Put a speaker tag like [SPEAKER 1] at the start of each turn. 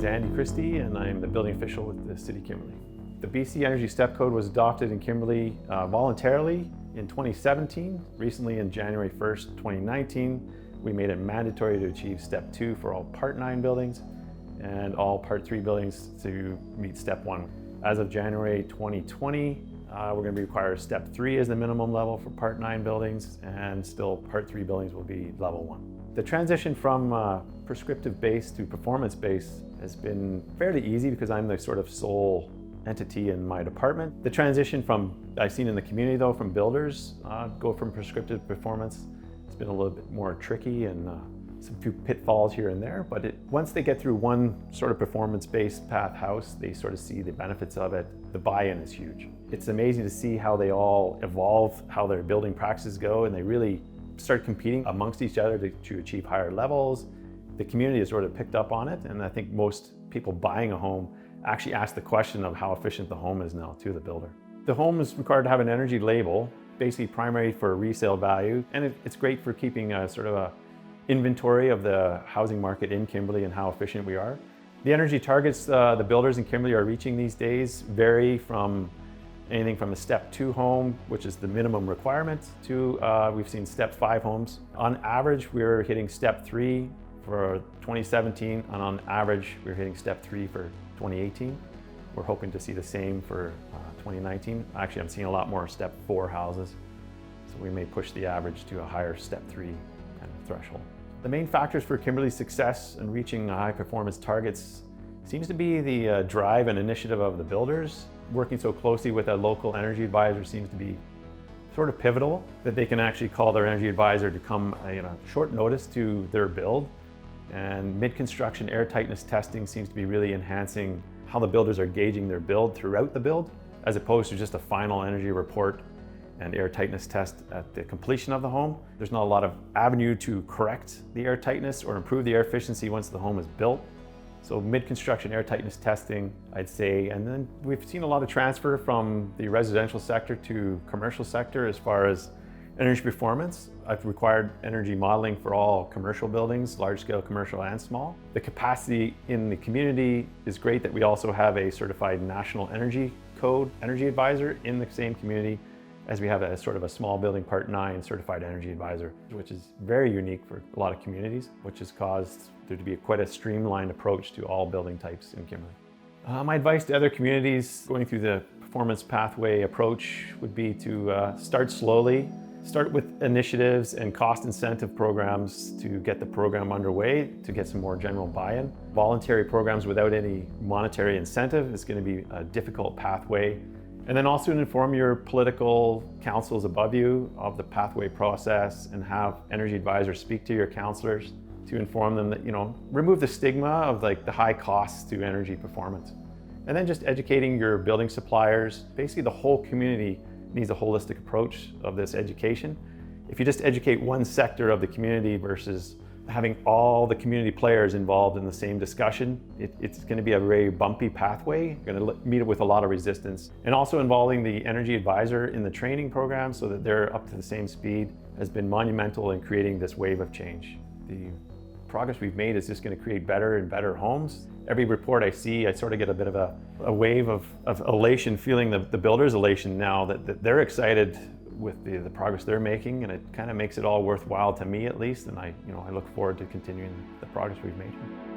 [SPEAKER 1] is Andy Christie, and I'm the building official with the City of Kimberley. The BC Energy Step Code was adopted in Kimberley voluntarily in 2017. Recently, in January 1st, 2019, we made it mandatory to achieve Step 2 for all Part 9 buildings and all Part 3 buildings to meet Step 1. As of January 2020, we're going to be required Step 3 as the minimum level for Part 9 buildings, and still Part 3 buildings will be Level 1. The transition from prescriptive-based to performance-based has been fairly easy because I'm the sort of sole entity in my department. The transition I've seen in the community though, from builders go from prescriptive to performance, it's been a little bit more tricky and some few pitfalls here and there, but once they get through one sort of performance-based path house, they sort of see the benefits of it. The buy-in is huge. It's amazing to see how they all evolve, how their building practices go, and they really start competing amongst each other to achieve higher levels. The community has sort of picked up on it, and I think most people buying a home actually ask the question of how efficient the home is now to the builder. The home is required to have an energy label, basically primary for resale value, and it's great for keeping a sort of a inventory of the housing market in Kimberley and how efficient we are. The energy targets the builders in Kimberley are reaching these days vary from anything from a Step 2 home, which is the minimum requirement, to we've seen Step 5 homes. On average, we're hitting Step 3 for 2017, and on average, we're hitting Step 3 for 2018. We're hoping to see the same for 2019. Actually, I'm seeing a lot more Step 4 houses, so we may push the average to a higher Step 3 kind of threshold. The main factors for Kimberley's success in reaching high performance targets seems to be the drive and initiative of the builders. Working so closely with a local energy advisor seems to be sort of pivotal, that they can actually call their energy advisor to come short notice to their build. And mid-construction air tightness testing seems to be really enhancing how the builders are gauging their build throughout the build, as opposed to just a final energy report and air tightness test at the completion of the home. There's not a lot of avenue to correct the air tightness or improve the air efficiency once the home is built. So mid-construction air tightness testing, I'd say, and then we've seen a lot of transfer from the residential sector to commercial sector as far as energy performance. I've required energy modeling for all commercial buildings, large-scale commercial and small. The capacity in the community is great that we also have a certified National Energy Code energy advisor in the same community as we have a sort of a small building Part 9 certified energy advisor, which is very unique for a lot of communities, which has caused there to be quite a streamlined approach to all building types in Kimberley. My advice to other communities going through the performance pathway approach would be to start slowly, start with initiatives and cost incentive programs to get the program underway, to get some more general buy-in. Voluntary programs without any monetary incentive is going to be a difficult pathway. And then also inform your political councils above you of the pathway process, and have energy advisors speak to your councillors to inform them that, remove the stigma of like the high costs to energy performance. And then just educating your building suppliers. Basically the whole community needs a holistic approach of this education. If you just educate one sector of the community versus having all the community players involved in the same discussion, it's going to be a very bumpy pathway. You're going to meet it with a lot of resistance. And also involving the energy advisor in the training program so that they're up to the same speed has been monumental in creating this wave of change. The progress we've made is just going to create better and better homes. Every report I see, I sort of get a bit of a wave of elation, feeling the builder's elation now that they're excited with the progress they're making, and it kind of makes it all worthwhile to me at least, and I look forward to continuing the progress we've made here.